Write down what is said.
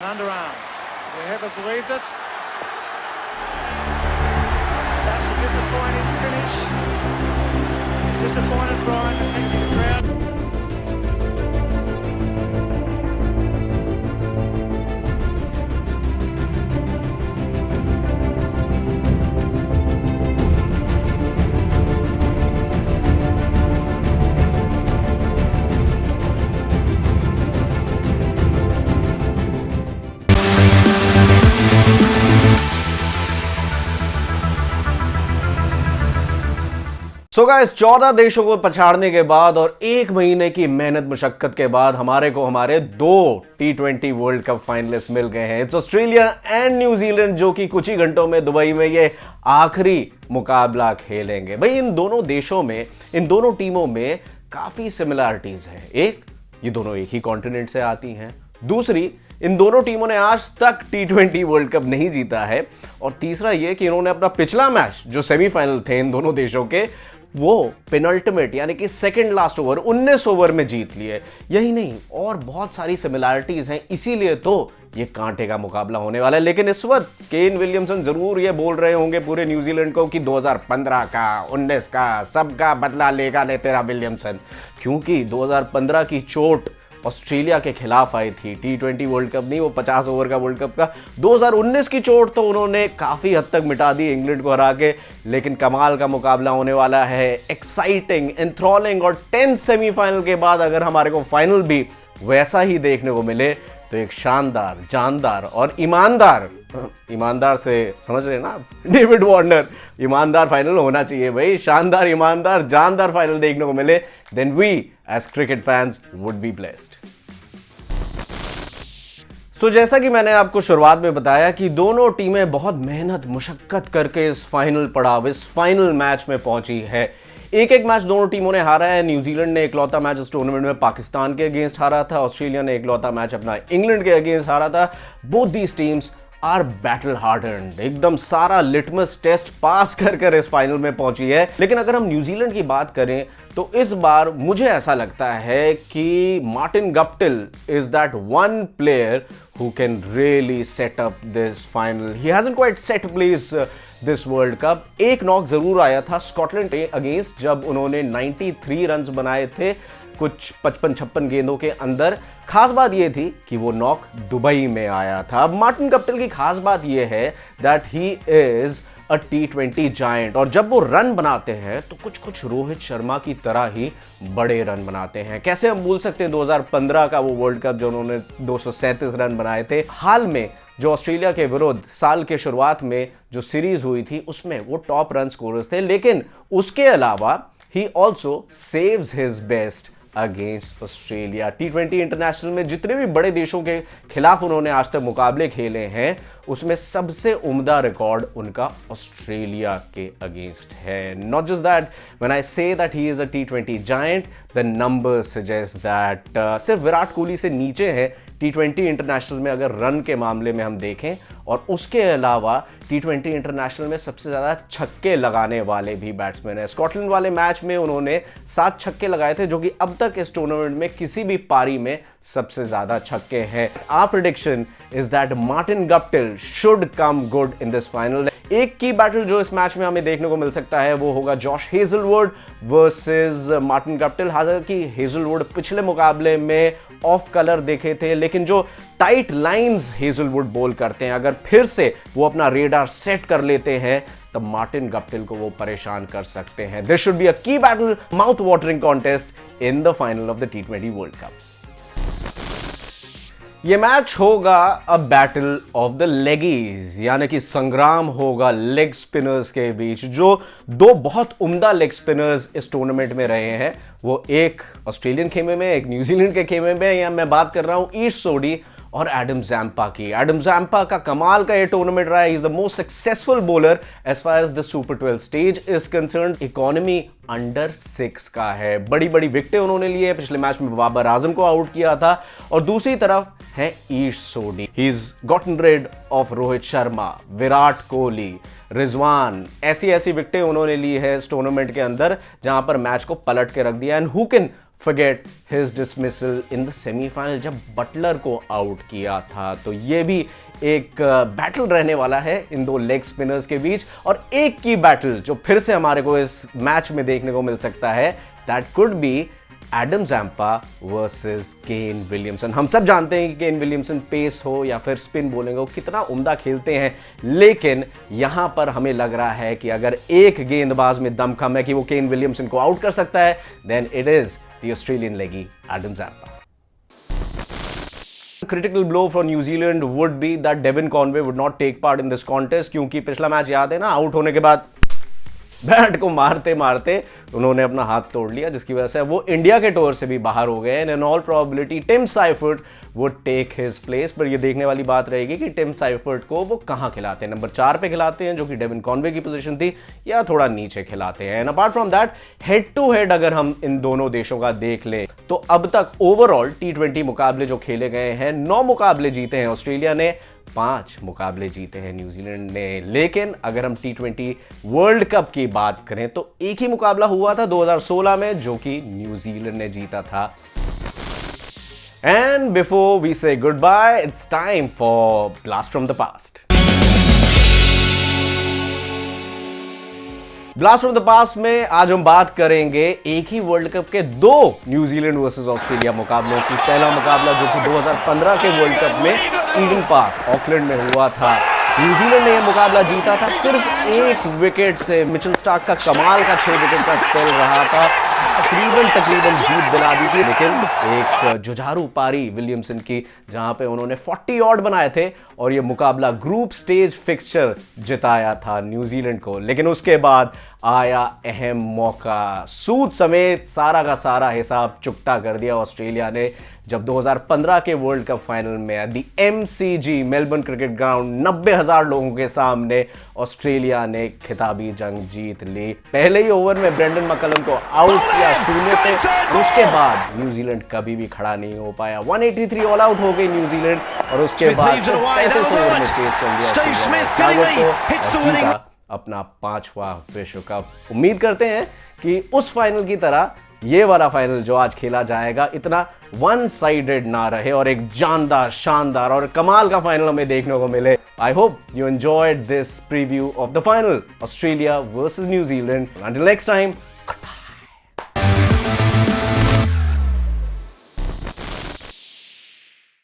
Underarm. They ever believed it? That's a disappointing finish. Disappointed Brian and the crowd. So guys 14 देशों को पछाड़ने के बाद और 1 महीने की मेहनत मुशक्कत के बाद हमारे दो T20 वर्ल्ड कप फाइनलिस्ट मिल गए हैं। इट्स ऑस्ट्रेलिया एंड न्यूजीलैंड, जो कि कुछ ही घंटों में दुबई में ये आखिरी मुकाबला खेलेंगे। भाई इन दोनों देशों में, इन दोनों टीमों में काफी सिमिलरिटीज हैं। एक, ये दोनों एक ही कॉन्टिनेंट से आती हैं। दूसरी, इन दोनों टीमों ने आज तक T20 वर्ल्ड कप नहीं जीता है। और तीसरा ये कि इन्होंने अपना पिछला मैच जो सेमीफाइनल थे इन दोनों देशों के, वो पेनल्टिमेट यानी कि सेकंड लास्ट ओवर 19 ओवर में जीत लिए। यही नहीं, और बहुत सारी सिमिलरिटीज हैं, इसीलिए तो ये कांटे का मुकाबला होने वाला है। लेकिन इस वक्त केन विलियमसन जरूर ये बोल रहे होंगे पूरे न्यूजीलैंड को कि 2015 का, 19 का, सबका बदला लेगा ले तेरा विलियमसन, क्योंकि 2015 की चोट ऑस्ट्रेलिया के खिलाफ आई थी। T20 वर्ल्ड कप नहीं, वो 50 ओवर का वर्ल्ड कप का। 2019 की चोट तो उन्होंने काफी हद तक मिटा दी इंग्लैंड को हरा के। लेकिन कमाल का मुकाबला होने वाला है, एक्साइटिंग, एंथ्रॉलिंग, और 10 सेमीफाइनल के बाद अगर हमारे को फाइनल भी वैसा ही देखने को मिले तो एक शानदार, जानदार और ईमानदार से समझ रहे ना डेविड वार्नर, ईमानदार फाइनल होना चाहिए भाई। शानदार, ईमानदार, जानदार फाइनल देखने को मिले, then we as cricket fans would be blessed. So जैसा कि मैंने आपको शुरुआत में बताया कि दोनों टीमें बहुत मेहनत मुशक्कत करके इस फाइनल पड़ाव, इस फाइनल मैच में पहुंची है। एक एक मैच दोनों टीमों ने हारा है। न्यूजीलैंड ने इकलौता मैच इस टूर्नामेंट में पाकिस्तान के अगेंस्ट हारा था। ऑस्ट्रेलिया ने इकलौता मैच अपना इंग्लैंड के अगेंस्ट हारा था। Both these teams are battle hardened, एकदम सारा लिटमस टेस्ट पास कर इस फाइनल में पहुंची है। लेकिन अगर हम न्यूजीलैंड की बात करें तो इस बार मुझे ऐसा लगता है कि Martin Guptill is that one player who can really set up this final. He hasn't quite set place this world cup. एक नॉक जरूर आया था स्कॉटलैंड के अगेंस्ट, जब उन्होंने 93 रन्स बनाए थे कुछ 55-56 गेंदों के अंदर। खास बात यह थी कि वो नॉक दुबई में आया था। अब मार्टिन गप्टिल की खास बात यह है that he is a T20 giant, और जब वो रन बनाते हैं तो कुछ रोहित शर्मा की तरह ही बड़े रन बनाते हैं। कैसे हम भूल सकते हैं 2015 का वो वर्ल्ड कप जो उन्होंने 237 रन बनाए थे। हाल में जो ऑस्ट्रेलिया के विरुद्ध साल के शुरुआत में जो सीरीज हुई थी उसमें वो टॉप रन स्कोरर्स थे। लेकिन उसके अलावा he also saves his best against Australia. T20 international में जितने भी बड़े देशों के खिलाफ उन्होंने आज तक मुकाबले खेले हैं उसमें सबसे उम्दा रिकॉर्ड उनका ऑस्ट्रेलिया के अगेंस्ट है। Not just that, when I say that he is a T20 giant, the numbers suggest that सिर्फ विराट कोहली से नीचे है T20 इंटरनेशनल में अगर रन के मामले में हम देखें। और उसके अलावा T20 इंटरनेशनल में सबसे ज्यादा छक्के लगाने वाले भी बैट्समैन है। स्कॉटलैंड वाले मैच में उन्होंने 7 छक्के लगाए थे, जो कि अब तक इस टूर्नामेंट में किसी भी पारी में सबसे ज्यादा छक्के हैं। Our prediction is that Martin Guptill should come good in this final. एक की बैटल जो इस मैच में हमें देखने को मिल सकता है वो होगा Josh Hazlewood versus Martin Guptill. हालांकि हेजलवुड पिछले मुकाबले में ऑफ कलर देखे थे, लेकिन जो टाइट लाइंस हेजलवुड बॉल करते हैं, अगर फिर से वो अपना रेडार सेट कर लेते हैं तब मार्टिन गप्टिल को वो परेशान कर सकते हैं। दिस शुड बी अ की battle, mouth watering contest in the final of the T20 world cup. ये मैच होगा a battle of the leggings, यानी कि संग्राम होगा लेग स्पिनर्स के बीच। जो दो बहुत उम्दा लेग स्पिनर्स इस टूर्नामेंट में रहे हैं, वो एक ऑस्ट्रेलियन खेमे में, एक न्यूजीलैंड के खेमे में। या मैं बात कर रहा हूं ईश सोडी और एडम जैम्पा की। एडम जैम्पा का कमाल का ये टूर्नामेंट रहा है। Is the most successful bowler as far as the super 12 stage is concerned. Economy under 6 का है। बड़ी बड़ी विकेटें उन्होंने लिए है। पिछले मैच में बाबर आजम को आउट किया था। और दूसरी तरफ है Ish Sodhi. He is gotten rid of Rohit Sharma, Virat Kohli, Rizwan. ऐसी विकेटें उन्होंने ली है इस टूर्नामेंट के अंदर जहां पर मैच को पलट के रख दिया। And who can forget his dismissal in the semi-final जब बटलर को आउट किया था। तो ये भी एक बैटल रहने वाला है इन दो लेग स्पिनर्स के बीच। और एक की बैटल जो फिर से हमारे को इस मैच में देखने को मिल सकता है, that could be Adam Zampa versus Kane Williamson. हम सब जानते हैं कि केन विलियमसन पेस हो या फिर स्पिन बॉलिंग हो कितना उम्दा खेलते हैं, लेकिन यहां पर हमें लग रहा है कि अगर एक गेंदबाज में दमखम है कि वो केन विलियमसन को आउट कर सकता है, then it is the Australian leggie Adam Zampa. Critical blow for New Zealand would be that Devin Conway would not take part in this contest, क्योंकि पिछला मैच याद है ना, आउट होने के बाद बैट को मारते मारते उन्होंने अपना हाथ तोड़ लिया, जिसकी वजह से वो इंडिया के टूर से भी बाहर हो गए। In all probability Tim Seifert would take his place. पर ये देखने वाली बात रहेगी कि टिम साइफर्ट को वो कहां खिलाते हैं, नंबर 4 पे खिलाते हैं जो कि डेविन कॉनवे की पोजीशन थी, या थोड़ा नीचे खिलाते हैं। And apart from that, head to head अगर हम इन दोनों देशों का देख ले तो अब तक ओवरऑल T20 मुकाबले जो खेले गए हैं, 9 मुकाबले जीते हैं ऑस्ट्रेलिया ने, 5 मुकाबले जीते हैं न्यूजीलैंड ने। लेकिन अगर हम T20 वर्ल्ड कप की बात करें तो एक ही मुकाबला हुआ था 2016 में, जो कि न्यूजीलैंड ने जीता था। And before we say goodbye, it's time for blast from the past. Blast from the past में आज हम बात करेंगे एक ही वर्ल्ड कप के 2 न्यूजीलैंड वर्सेस ऑस्ट्रेलिया मुकाबलों की। पहला मुकाबला जो कि 2015 के वर्ल्ड कप में ईडन पार्क ऑकलैंड में हुआ था, न्यूजीलैंड ने यह मुकाबला जीता था सिर्फ 1 विकेट से। मिचेल स्टार्क का कमाल का 6 विकेट का स्पेल रहा था, तकरीबन जीत दिला दी थी। लेकिन एक जुझारू पारी विलियमसन की, जहां पे उन्होंने 40 ऑड बनाए थे और यह मुकाबला ग्रुप स्टेज फिक्सचर जिताया था न्यूजीलैंड को। लेकिन उसके बाद आया अहम मौका, सूद समेत सारा का सारा हिसाब चुकता कर दिया ऑस्ट्रेलिया ने, जब 2015 के वर्ल्ड कप फाइनल में at the MCG Melbourne cricket ground 90,000 लोगों के सामने ऑस्ट्रेलिया ने खिताबी जंग जीत ली। पहले ही ओवर में ब्रेंडन मैकलम को आउट किया 0 पे, उसके बाद न्यूजीलैंड कभी भी खड़ा नहीं हो पाया। 183 ऑल आउट हो गई न्यूजीलैंड और उसके बाद 35 ओवर में चेस कर दिया अपना 5वां विश्व कप। उम्मीद करते हैं कि उस फाइनल की तरह ये वाला फाइनल जो आज खेला जाएगा इतना वन साइडेड ना रहे और एक जानदार, शानदार और कमाल का फाइनल हमें देखने को मिले। I hope you enjoyed this preview of the final, Australia versus New Zealand. Until next time,